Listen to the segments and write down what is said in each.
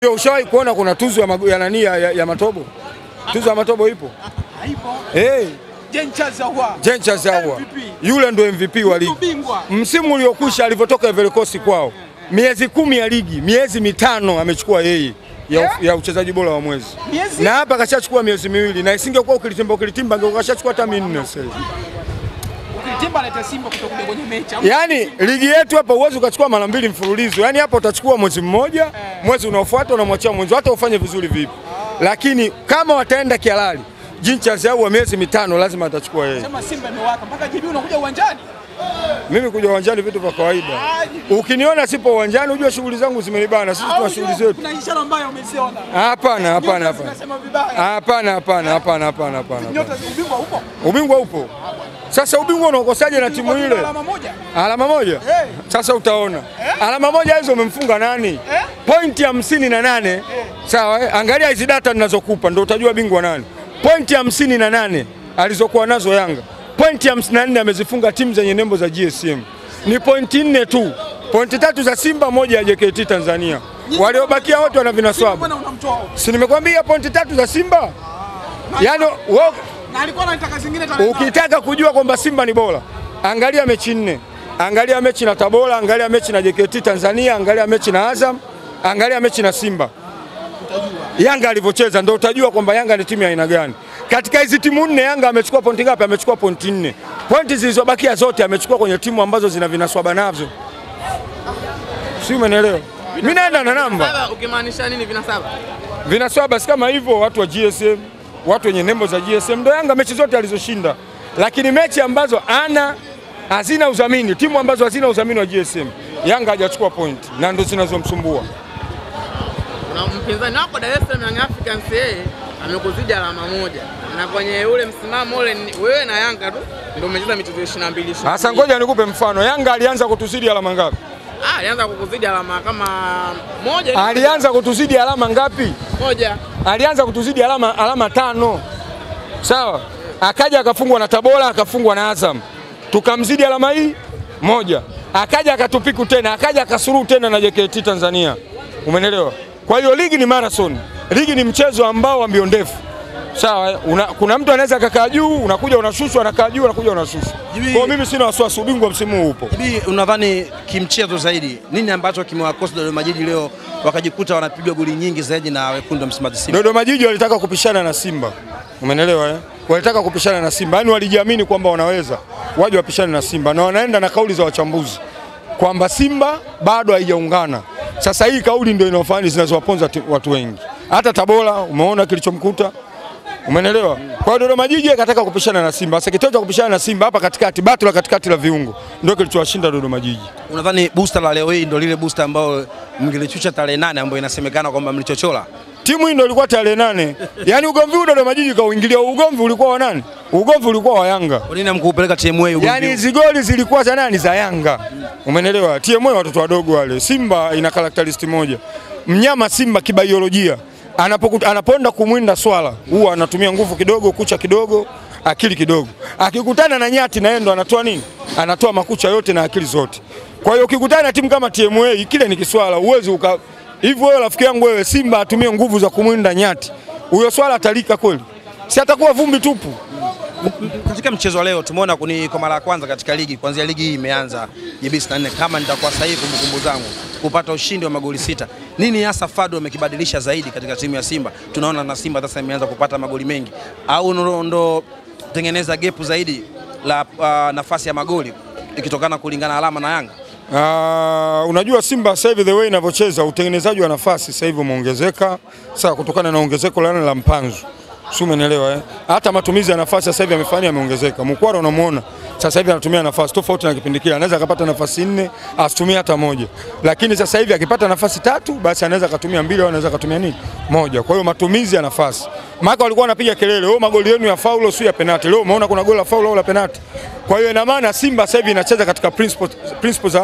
Ushawahi kuona kuna tuzo ya nani ya Matobo? Tuzo ya Matobo ipo? Haipo. Jean Charles Ahoua. Yule ndo MVP wa ligi. Msimu uliokwisha alivyotoka Ivory Coast kwao, miezi 10 ya ligi, miezi 5 amechukua yeye ya uchezaji bora wa mwezi. Na hapa kashachukua miezi 2 na isingekuwa ukilitimba angekashachukua hata 4 sasa. Ukilitimba analeta Simba kutoka kwenye mechi. Yaani ligi yetu hapa uwezo ukachukua mara 2 mfululizo. Yaani hapa utachukua mwezi mmoja, mwezi unaofuata unamwachia mwenzi hata ufanye vizuri vipi. Lakini kama wataenda kihalali, Jean Charles Ahoua miezi 5 lazima atachukua yeye. Sema Simba imewaka mpaka JB unakuja uwanjani. Mimi kuja uwanjani vitu vya kawaida. Ukiniona sipo uwanjani unajua shughuli zangu zimenibana. Sisi tuna shughuli zetu. Kuna ishara mbaya umeziona? Hapana. Tunasema vibaya. Hapana. Nyota ubingwa upo? Ubingwa upo. Sasa ubingwa unakosaje na timu ile? Alama moja? Sasa utaona. Alama moja hizo umemfunga nani? Pointi 58. Sawa, angalia hizi data ninazokupa ndio utajua bingwa nani. Pointi 58 alizokuwa nazo Yanga. Pointi 54 amezifunga timu zenye nembo za GSM. Ni pointi 4 tu. Pointi 3 za Simba, moja ya JKT Tanzania. Waliobakia wote wana vinaswaba. Si nimekwambia pointi 3 za Simba? Yaani wewe na alikuwa anataka zingine tarehe. Ukitaka kujua kwamba Simba ni bora, angalia mechi 4. Angalia mechi na Tabora, angalia mechi na JKT Tanzania, angalia mechi na Azam, angalia mechi na Simba. Utajua Yanga alivyocheza ndio utajua kwamba Yanga ni timu ya aina gani. Katika hizi timu 4 Yanga amechukua pointi ngapi? Amechukua pointi 4. Pointi zilizobakia zote amechukua kwenye timu ambazo zina vinaswaba nazo. Si umeelewa? Mimi naenda na namba. Ukimaanisha nini vinaswaba? Vinaswaba si kama hivyo watu wa GSM, watu wenye nembo za GSM ndio Yanga mechi zote alizoshinda. Lakini mechi ambazo hazina udhamini, timu ambazo hazina udhamini wa GSM, Yanga hajachukua point na ndio zinazomsumbua. Na mpinzani wako Dar es Salaam Young Africans yeye amekuzidi alama moja. Na kwenye ule msimamo ule wewe na Yanga tu ndio umecheza michezo 22. Sasa ngoja nikupe mfano. Yanga alianza kutuzidi alama ngapi? Alianza kukuzidi alama kama moja. Alianza kutuzidi alama ngapi? Moja. Alianza kutuzidi alama 5. Sawa? Akaja akafungwa na Tabora, akafungwa na Azam. Tukamzidi alama hii moja. Akaja akatupiku tena, akaja akasuru tena na JKT Tanzania. Umeelewa? Kwa hiyo ligi ni marathon. Ligi ni mchezo ambao wa mbio ndefu. Sawa, kuna mtu anaweza akakaa juu, unakuja unashushwa, anakaa juu, unakuja unashushwa. Kwa mimi sina wasiwasi, ubingwa msimu huu upo. Hivi unadhani kimchezo zaidi nini ambacho kimewakosa Dodoma Jiji leo wakajikuta wanapigwa goli nyingi zaidi na wekundu wa Msimbazi Simba? Dodoma Jiji walitaka kupishana na Simba. Umeelewa Walitaka kupishana na Simba. Yaani walijiamini kwamba wanaweza waje wapishane na Simba na wanaenda na kauli za wachambuzi kwamba Simba bado haijaungana. Sasa hii kauli ndio inafanya zinazowaponza watu wengi. Hata Tabora umeona kilichomkuta. Umeelewa? Kwa hiyo Dodoma Jiji akataka kupishana na Simba. Sasa kitendo cha kupishana na Simba hapa katikati, batu la katikati la viungo ndio kilichowashinda Dodoma Jiji. Unadhani booster la leo hii ndio lile booster ambao mngelichucha tarehe 8 ambayo inasemekana kwamba mlichochola? Timu hii ndio ilikuwa tarehe 8. Yaani ugomvi wa Dodoma Jiji kauingilia. Ugomvi ulikuwa wa nani? Ugomvi ulikuwa wa Yanga. Kwa nini hamkupeleka TMA ugomvi? Yaani hizo goli zilikuwa za nani? Za Yanga. Umeelewa? TMA watoto wadogo wale. Simba ina characteristic moja. Mnyama Simba kibiolojia anapoenda kumwinda swala huwa anatumia nguvu kidogo, kucha kidogo, akili kidogo. Akikutana na nyati na yeye ndo anatoa nini? Anatoa makucha yote na akili zote. Kwa hiyo ukikutana na timu kama TMA kile ni kiswala, uwezi hivyo wewe rafiki yangu wewe Simba atumie nguvu za kumwinda nyati. Huyo swala atalika kweli? Si atakuwa vumbi tupu. Katika mchezo leo tumeona kwa mara ya kwanza katika ligi, kuanzia ligi hii imeanza JB 64 kama nitakuwa sahihi kumbukumbu zangu, kupata ushindi wa magoli 6. Nini hasa Fado amekibadilisha zaidi katika timu ya Simba? Tunaona na Simba sasa imeanza kupata magoli mengi. Au ndo tengeneza gap zaidi la nafasi ya magoli ikitokana kulingana alama na Yanga? Unajua Simba sasa hivi the way inavyocheza utengenezaji wa nafasi sasa hivi umeongezeka. Sasa kutokana na ongezeko la mpanzu. Si umeelewa Hata matumizi ya nafasi sasa hivi yameongezeka. Mkwara unamuona sasa hivi anatumia nafasi tofauti na kipindi kile. Anaweza akapata nafasi 4, asitumie hata moja. Lakini sasa hivi akipata nafasi 3, basi anaweza akatumia 2 au anaweza akatumia nini? Moja. Kwa hiyo matumizi ya nafasi. Maka walikuwa wanapiga kelele, magoli yenu ya faulo sio ya penalty. Leo umeona kuna goli la faulo au la penalty. Kwa hiyo ina maana Simba sasa hivi inacheza katika principles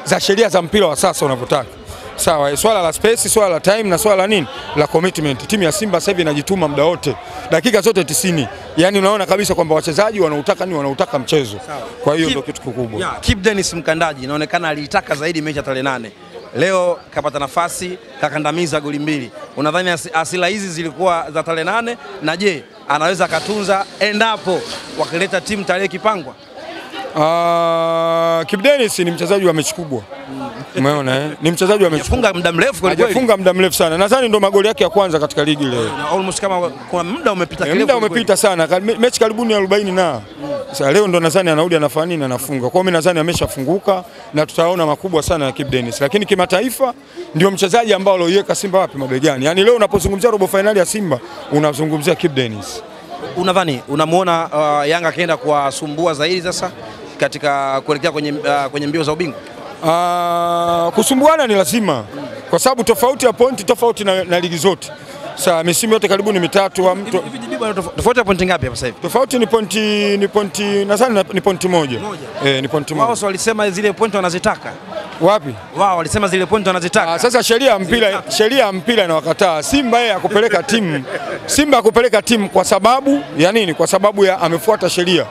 za sheria za mpira wa sasa unavyotaka. Sawa, swala la space, swala la time na swala la nini? La commitment. Timu ya Simba sasa hivi inajituma muda wote. Dakika zote 90. Yaani unaona kabisa kwamba wachezaji wanautaka mchezo. Kwa hiyo ndio kitu kikubwa. Kip Dennis Mkandaji inaonekana aliitaka zaidi mechi ya tarehe 8. leo kapata nafasi kakandamiza goli 2. Unadhani asila hizi zilikuwa za tarehe 8, na je anaweza akatunza endapo wakileta timu tarehe kipangwa? Kibu Denis ni mchezaji wa mechi kubwa. Umeona ni mchezaji wa mechi. Hajafunga muda mrefu kweli kweli. Hajafunga muda mrefu sana. Nadhani ndo magoli yake ya kwanza katika ligi leo. Almost kama kuna muda umepita kirefu. Muda umepita sana. Mechi karibuni 40 na. Sasa leo ndo nadhani anarudi anafanya nini, anafunga. Kwa hiyo mimi nadhani ameshafunguka na tutaona makubwa sana ya Kibu Denis. Lakini kimataifa ndio mchezaji ambao aloiweka Simba wapi mabegani. Yaani leo unapozungumzia robo finali ya Simba unazungumzia Kibu Denis. Unadhani unamuona Yanga akaenda kuwasumbua zaidi sasa katika kuelekea kwenye mbio za ubingwa? Kusumbuana ni lazima kwa sababu tofauti ya pointi tofauti na ligi zote. Sasa misimu yote karibu ni mitatu wa mtu. Tofauti ya pointi ngapi hapa sasa hivi? Tofauti ni pointi nadhani ni pointi moja. Ni pointi moja. Wao walisema zile pointi wanazitaka. Wapi? Wao walisema zile pointi wanazitaka. Sasa sheria ya mpira inawakataa Simba yeye akupeleka timu. Simba akupeleka timu kwa sababu ya nini? Kwa sababu ya amefuata sheria.